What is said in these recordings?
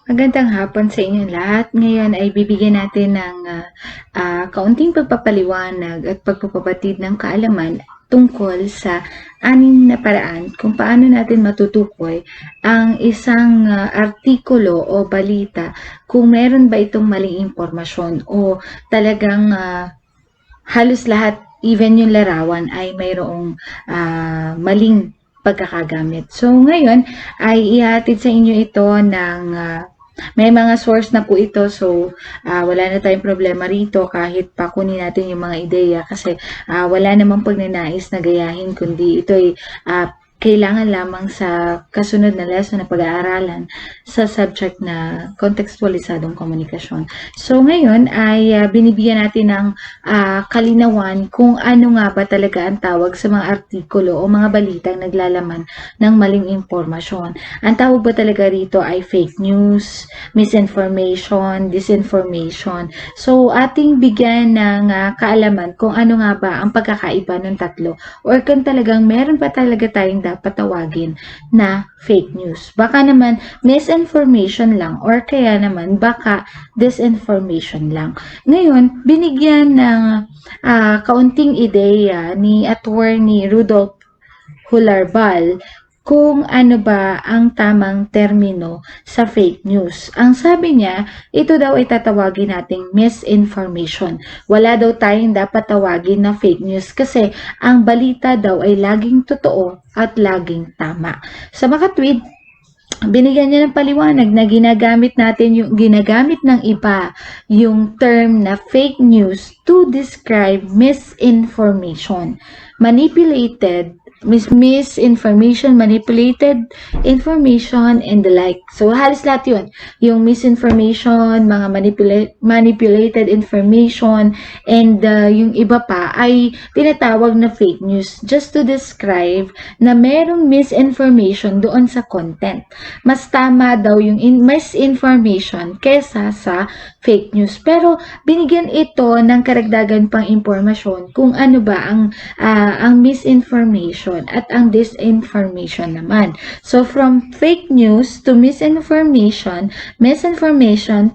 Magandang hapon sa inyong lahat. Ngayon ay bibigyan natin ng kaunting pagpapaliwanag at pagpapabatid ng kaalaman tungkol sa 6 na paraan kung paano natin matutukoy ang isang artikulo o balita kung meron ba itong maling impormasyon o talagang halos lahat, even yung larawan ay mayroong maling pagkakagamit. So ngayon ay ihatid sa inyo ito ng may mga source na po ito, so wala na tayong problema rito kahit pa kunin natin yung mga ideya kasi wala namang pagnanais na gayahin, kundi ito ay kailangan lamang sa kasunod na lesson na pag-aaralan sa subject na kontekstualisadong komunikasyon. So ngayon ay binibigyan natin ng kalinawan kung ano nga ba talaga ang tawag sa mga artikulo o mga balitang naglalaman ng maling impormasyon. Ang tawag ba talaga rito ay fake news, misinformation, disinformation. So ating bigyan ng kaalaman kung ano nga ba ang pagkakaiba ng tatlo or kung talagang meron pa talaga tayong dapat tawagin na fake news. Baka naman misinformation lang or kaya naman baka disinformation lang. Ngayon, binigyan ng kaunting ideya ni Attorney Rudolph Hularbal kung ano ba ang tamang termino sa fake news. Ang sabi niya, ito daw ay tatawagin nating misinformation. Wala daw tayong dapat tawagin na fake news kasi ang balita daw ay laging totoo at laging tama. Sa makatwid, binigyan niya ng paliwanag na ginagamit ng iba yung term na fake news to describe misinformation, misinformation, manipulated information, and the like. So, halos lahat yun. Yung misinformation, mga manipulated information, and yung iba pa ay tinatawag na fake news just to describe na merong misinformation doon sa content. Mas tama daw yung misinformation kesa sa fake news. Pero, binigyan ito ng karagdagan pang impormasyon kung ano ba ang misinformation at ang disinformation naman. So, from fake news to misinformation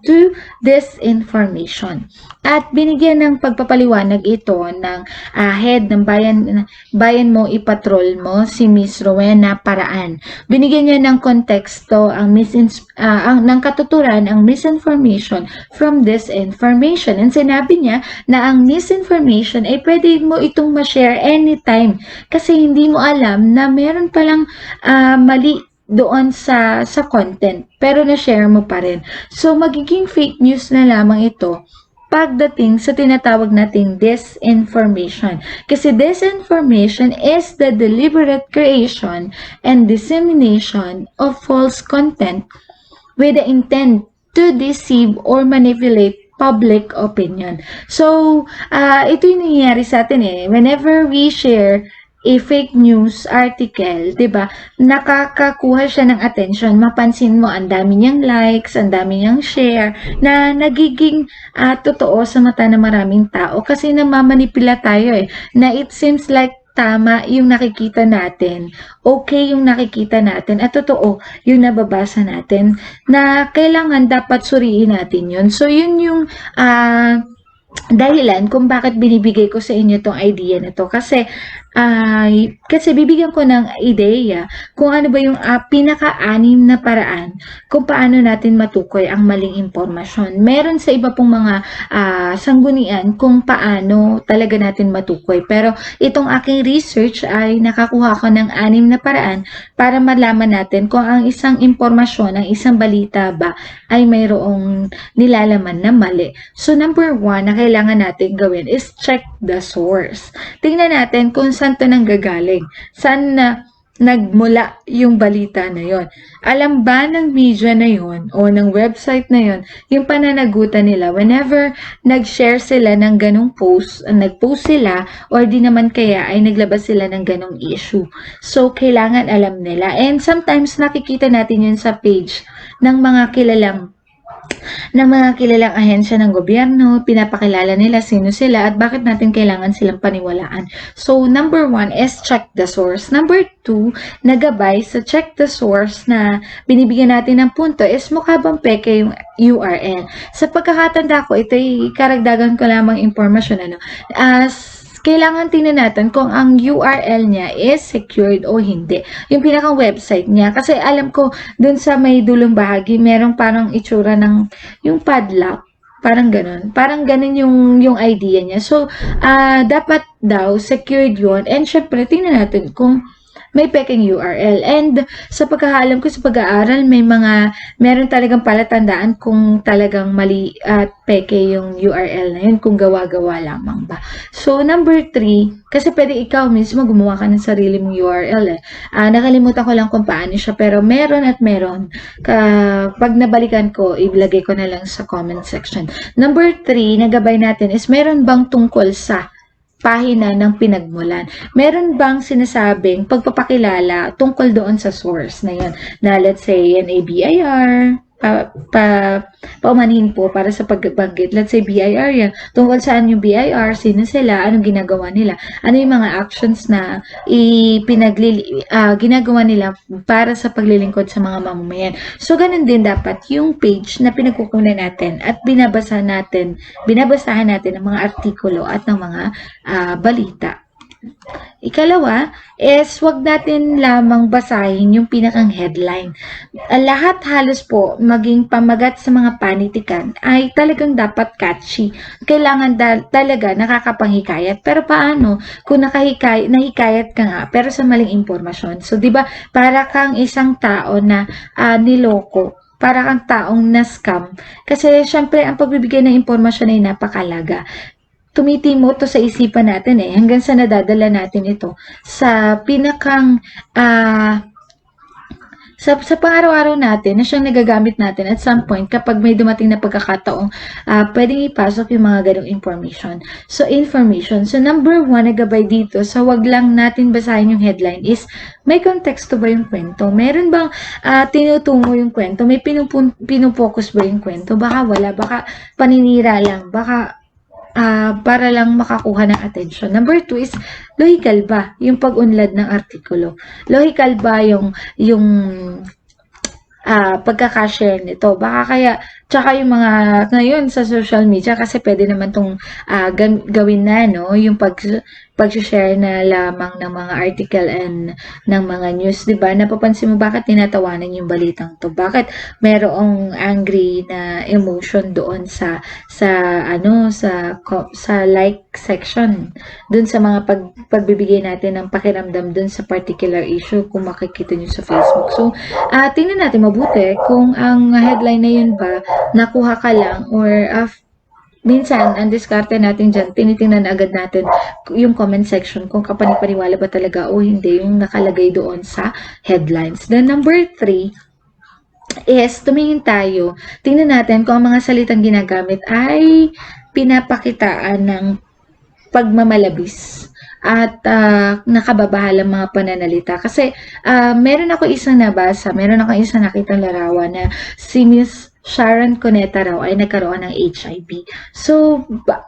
to disinformation. At binigyan ng pagpapaliwanag ito ng head ng bayan mo ipatrol mo, si Miss Rowena Paraan. Binigyan niya ng konteksto ng katuturan ang misinformation from disinformation. And sinabi niya na ang misinformation ay pwede mo itong ma-share anytime kasi hindi mo alam na meron palang mali doon sa content pero na-share mo pa rin. So magiging fake news na lamang ito pagdating sa tinatawag nating disinformation. Kasi disinformation is the deliberate creation and dissemination of false content with the intent to deceive or manipulate public opinion. So, ito yung nangyayari sa atin whenever we share a fake news article, 'di ba? Nakakakuha siya ng attention. Mapansin mo ang dami niyang likes, ang dami niyang share na nagiging totoo sa mata ng maraming tao kasi namamanipula tayo na it seems like tama yung nakikita natin, okay yung nakikita natin, at totoo yung nababasa natin na kailangan dapat suriin natin yun. So, yun yung dahilan kung bakit binibigay ko sa inyo tong idea na to kasi bibigyan ko ng ideya kung ano ba yung pinaka-6 na paraan kung paano natin matukoy ang maling impormasyon. Meron sa iba pong mga sanggunian kung paano talaga natin matukoy. Pero itong aking research ay nakakuha ko ng 6 na paraan para malaman natin kung ang isang impormasyon, ang isang balita ba ay mayroong nilalaman na mali. So number 1 na kailangan natin gawin is check the source. Tingnan natin kung saan to nanggagaling. Saan na nagmula yung balita na yon. Alam ba ng media na yon o ng website na yon yung pananagutan nila whenever nag-share sila ng ganong post, nag-post sila or di naman kaya ay naglabas sila ng ganong issue. So, kailangan alam nila. And sometimes nakikita natin yun sa page ng mga kilalang ng mga kilalang ahensya ng gobyerno, pinapakilala nila sino sila at bakit natin kailangan silang paniwalaan. So, number 1 is check the source. Number 2, nagabay sa check the source na binibigyan natin ng punto is mukha bang peke yung URL. Sa pagkakatanda ko, ito'y karagdagan ko lamang impormasyon. Kailangan tingnan natin kung ang URL niya is secured o hindi. Yung pinakang website niya. Kasi alam ko, dun sa may dulong bahagi, merong parang itsura ng yung padlock. Parang ganun. Parang ganun yung idea niya. So, dapat daw secured yun. And syempre, tingnan natin kung may peking URL. And sa pagkakaalam ko sa pag-aaral, meron talagang palatandaan kung talagang mali at peke yung URL na yun, kung gawa-gawa lamang ba. So, number 3, kasi pwede ikaw mismo gumawa ka ng sarili mong URL eh. Nakalimutan ko lang kung paano siya, pero meron at meron. Pag nabalikan ko, ilagay ko na lang sa comment section. Number 3, nagabay natin is meron bang tungkol sa pahina ng pinagmulan. Meron bang sinasabing pagpapakilala tungkol doon sa source na yun? Na let's say, NABIR, paumanhin po para sa pagbanggit. Let's say, BIR yan. Tungkol saan yung BIR, sino sila, anong ginagawa nila, ano yung mga actions na ginagawa nila para sa paglilingkod sa mga mamamayan. So, ganun din dapat yung page na pinagkukunan natin at binabasahan natin ng mga artikulo at ng mga balita. Ikalawa is wag natin lamang basahin yung pinakang headline. Lahat halos po, maging pamagat sa mga panitikan ay talagang dapat catchy. Kailangan talaga nakakapanghikayat. Pero paano kung nahikayat ka nga pero sa maling impormasyon? So, 'di ba, para kang isang tao na niloko, para kang taong na-scam. Kasi syempre ang pagbibigay ng impormasyon ay napakalaga. Tumitimo to sa isipan natin eh, hanggang sa nadadala natin ito sa pinakang sa pang-araw-araw natin na siyang nagagamit natin at some point kapag may dumating na pagkakataong pwedeng ipasok yung mga ganong information. So, information. So, number 1 na gabay dito sa wag lang natin basahin yung headline is may konteksto ba yung kwento? Meron bang tinutungo yung kwento? May pinupokus ba yung kwento? Baka wala, baka paninira lang, baka para lang makakuha ng attention. Number 2 is, logical ba yung pag-unlad ng artikulo? Logical ba yung pagkakashare nito? Baka kaya, tsaka yung mga, ngayon sa social media, kasi pwede naman itong gawin na, no? Yung pag-share na lamang ng mga article and ng mga news, di ba? Napapansin mo bakit tinatawanan yung balitang to? Bakit merong angry na emotion doon sa like section, doon sa mga pagbibigay natin ng pakiramdam doon sa particular issue kung makikita nyo sa Facebook. So, tingnan natin mabuti kung ang headline na yun ba nakuha ka lang or minsan, ang diskarte natin dyan, tinitingnan agad natin yung comment section kung kapanipaniwala ba talaga o hindi yung nakalagay doon sa headlines. Then, number 3 is tumingin tayo. Tingnan natin kung ang mga salitang ginagamit ay pinapakitaan ng pagmamalabis at nakababahalang mga pananalita. Kasi meron ako isang nakitang larawan na si Miss Sharon Cuneta raw ay nagkaroon ng HIV. So,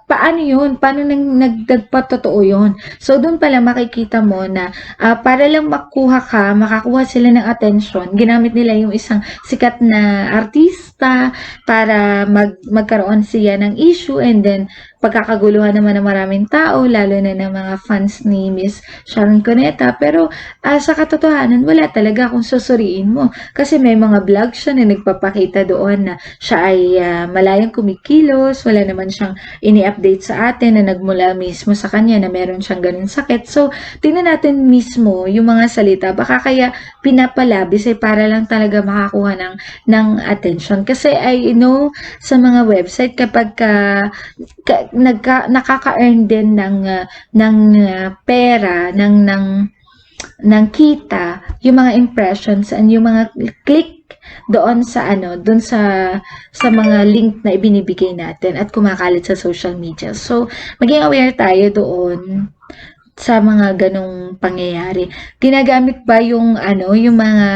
paano yun? Paano nagpatotoo yun? So, doon pala makikita mo na para lang makakuha sila ng attention, ginamit nila yung isang sikat na artista para magkaroon siya ng issue and then pagkakaguluhan naman ng maraming tao, lalo na ng mga fans ni Miss Sharon Cuneta. Pero sa katotohanan, wala talaga kung susuriin mo. Kasi may mga vlog siya na nagpapakita doon na siya ay malayang kumikilos, wala naman siyang ini-update sa atin na nagmula mismo sa kanya na meron siyang ganun sakit. So, tingnan natin mismo yung mga salita. Baka kaya pinapalabis ay para lang talaga makakuha ng attention. Kasi I know sa mga website kapag nakaka-earn din ng pera, ng kita, yung mga impressions and yung mga click doon sa mga link na ibinibigay natin at kumakalat sa social media. So, maging aware tayo doon sa mga ganong pangyayari? Ginagamit ba yung ano, yung mga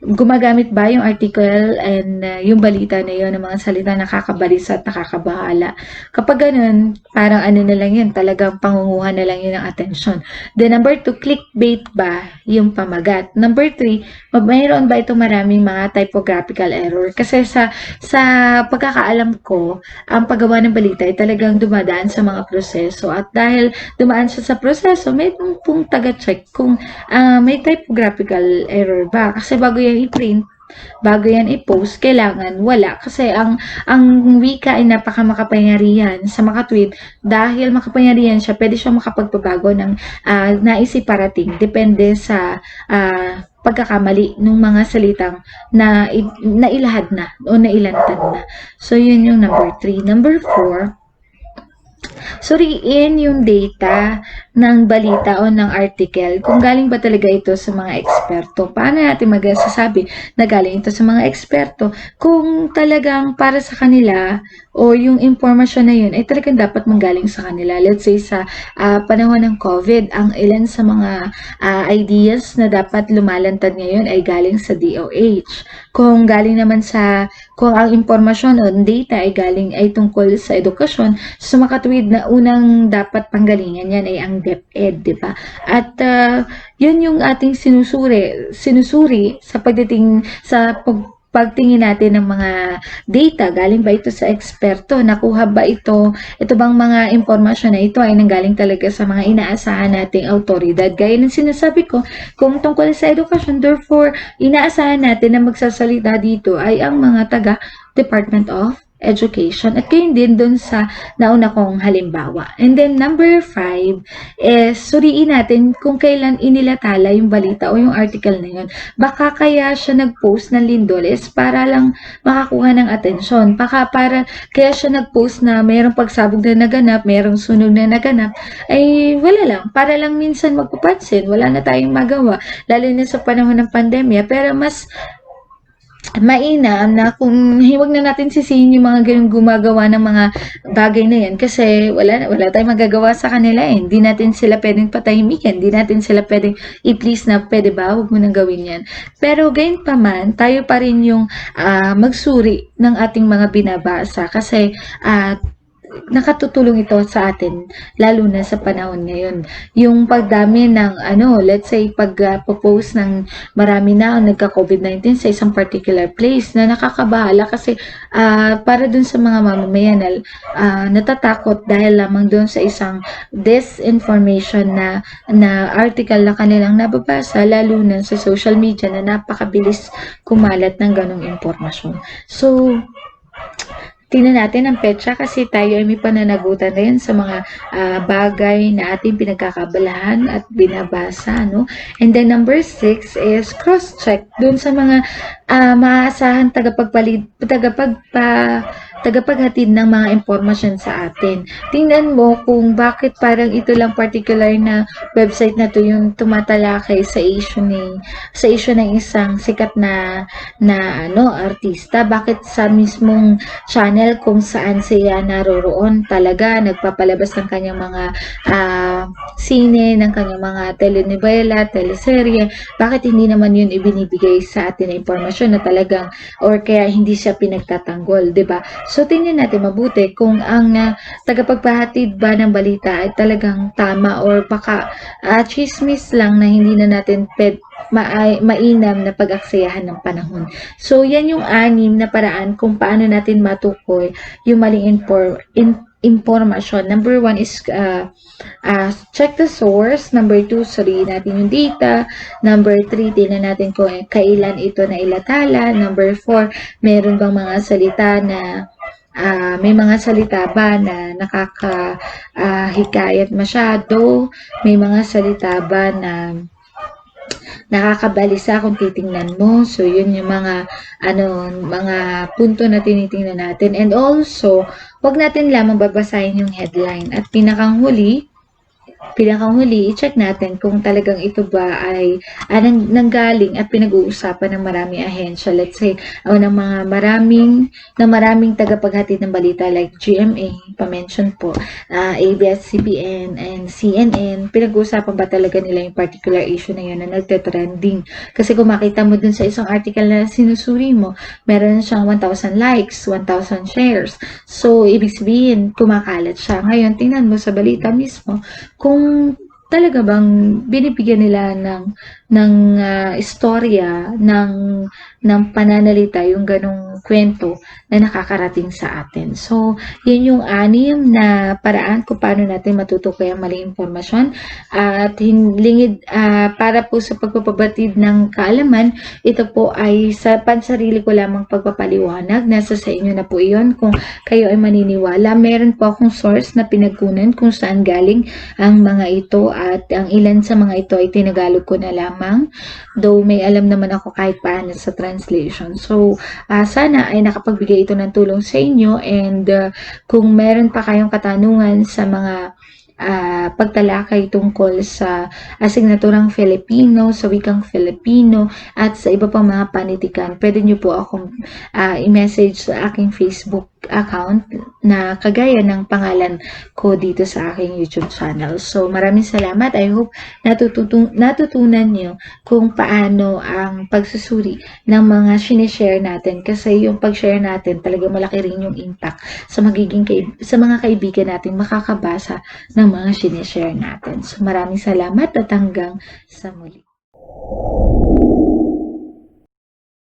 gumagamit ba yung article and yung balita na yun ng mga salita nakakabalisa at nakakabahala? Kapag ganun, parang ano na lang yun, talagang pangunguha na lang yun ng atensyon. Then number 2, clickbait ba yung pamagat? Number 3, mayroon ba ito maraming mga typographical error? Kasi sa pagkakaalam ko, ang paggawa ng balita ay talagang dumadaan sa mga proseso at dahil dumaan siya sa proseso, may pong taga-check kung may typographical error ba. Kasi bago yan i-print, bago yan i-post, kailangan wala. Kasi ang wika ay napakamakapangyarihan sa makatweet. Dahil makapangyarihan siya, pwede siya makapagpabago ng naisiparating. Depende sa pagkakamali ng mga salitang na nailahad na o nailantad na. So, yun yung number 3. Number 4, suriin yung data ng balita o ng article kung galing ba talaga ito sa mga eksperto. Paano natin magsasabi na galing ito sa mga eksperto kung talagang para sa kanila o yung impormasyon na yun ay talagang dapat manggaling sa kanila. Let's say sa panahon ng COVID, ang ilan sa mga ideas na dapat lumalantad ngayon ay galing sa DOH. Kung galing naman kung ang impormasyon o data ay galing ay tungkol sa edukasyon, sa makatuwid na unang dapat panggalingan yan ay ang DepEd, di ba? At yun yung ating sinusuri sa pagdating sa pagtingin natin ng mga data, galing ba ito sa eksperto? Nakuha ba ito bang mga impormasyon na ito ay nanggaling talaga sa mga inaasahan nating autoridad? Gaya ng sinasabi ko, kung tungkol sa edukasyon, therefore, inaasahan natin na magsasalita dito ay ang mga taga Department of Education at gayon din dun sa nauna kong halimbawa. And then number 5 is suriin natin kung kailan inilatala yung balita o yung article na yun. Baka kaya siya nag-post ng Lindoles para lang makakuha ng atensyon. Baka kaya siya nag-post na mayroong pagsabog na naganap, mayroong sunog na naganap, ay wala lang. Para lang minsan magpapansin, wala na tayong magawa. Lalo na sa panahon ng pandemya. Pero mas mainam na kung huwag na natin sisihin yung mga ganung gumagawa ng mga bagay na yan kasi wala tayong magagawa sa kanila eh. Hindi natin sila pwedeng patahimikin, hindi natin sila pwedeng i-please na pwede ba, huwag mo nang gawin yan. Pero gayon pa man, tayo pa rin yung magsuri ng ating mga binabasa kasi nakatutulong ito sa atin lalo na sa panahon ngayon. Yung pagdami ng let's say pag-post ng marami na ang nagka-COVID-19 sa isang particular place na nakakabahala kasi para dun sa mga mamamayan na natatakot dahil lamang dun sa isang disinformation na article na kanilang nababasa lalo na sa social media na napakabilis kumalat ng ganong impormasyon. So, tingnan natin ang petsa kasi tayo ay may pananagutan rin sa mga bagay na ating pinagkakabalahan at binabasa, no? And then number 6 is cross-check dun sa mga maaasahan tagapaghatid ng mga impormasyon sa atin. Tingnan mo kung bakit parang ito lang particular na website na to yung tumatalakay sa issue ng isang sikat na artista. Bakit sa mismong channel kung saan siya naroroon talaga nagpapalabas ng kanyang mga sine, ng kanyang mga telenovela, teleserye, bakit hindi naman yun ibinibigay sa atin na impormasyon na talagang or kaya hindi siya pinagtatanggol, 'di ba? So tingnan natin mabuti kung ang tagapagpahatid ba ng balita ay talagang tama or baka chismis lang na hindi na natin mainam na pag-aksayahan ng panahon. So yan yung 6 na paraan kung paano natin matukoy yung maling impormasyon. Number 1 is check the source. Number 2, suriin natin yung data. Number 3, tingnan natin kung kailan ito na ilatala. Number 4, meron bang mga salita na may mga salita ba na nakakahikayat masyado? May mga salita ba na nakakabalisa kung titingnan mo? So, yun yung mga punto na tinitingnan natin. And also, wag natin lamang babasahin yung headline. At pinakang huli, pinakahuli, i-check natin kung talagang ito ba ay nanggaling at pinag-uusapan ng maraming ahensya. Let's say, ng mga maraming tagapaghatid ng balita like GMA, pa-mention po, ABS-CBN and CNN, pinag-uusapan ba talaga nila yung particular issue na yun na nagte-trending? Kasi kung makita mo dun sa isang article na sinusuri mo, meron siyang 1,000 likes, 1,000 shares. So, ibig sabihin, kumakalat siya. Ngayon, tingnan mo sa balita mismo, kung talaga bang binibigyan nila ng istorya, ng pananalita yung ganong kwento na nakakarating sa atin. So, yun yung 6 na paraan kung paano natin matutukoy ang maling impormasyon at lingid para po sa pagpapabatid ng kaalaman. Ito po ay sa pansarili ko lamang pagpapaliwanag. Nasa sa inyo na po iyon kung kayo ay maniniwala. Meron po akong source na pinagkunan kung saan galing ang mga ito at ang ilan sa mga ito ay tinagalog ko na lamang. Though may alam naman ako kahit paano sa translation. So, sana ay nakapagbigay ito ng tulong sa inyo and kung meron pa kayong katanungan sa mga pagtalakay tungkol sa asignaturang Filipino, sa wikang Filipino, at sa iba pang mga panitikan, pwede nyo po akong i-message sa aking Facebook account na kagaya ng pangalan ko dito sa aking YouTube channel. So, maraming salamat. I hope natutunan nyo kung paano ang pagsusuri ng mga sinishare natin kasi yung pag-share natin talaga malaki rin yung impact sa mga kaibigan natin makakabasa ng mga sinishare natin. So, maraming salamat at hanggang sa muli.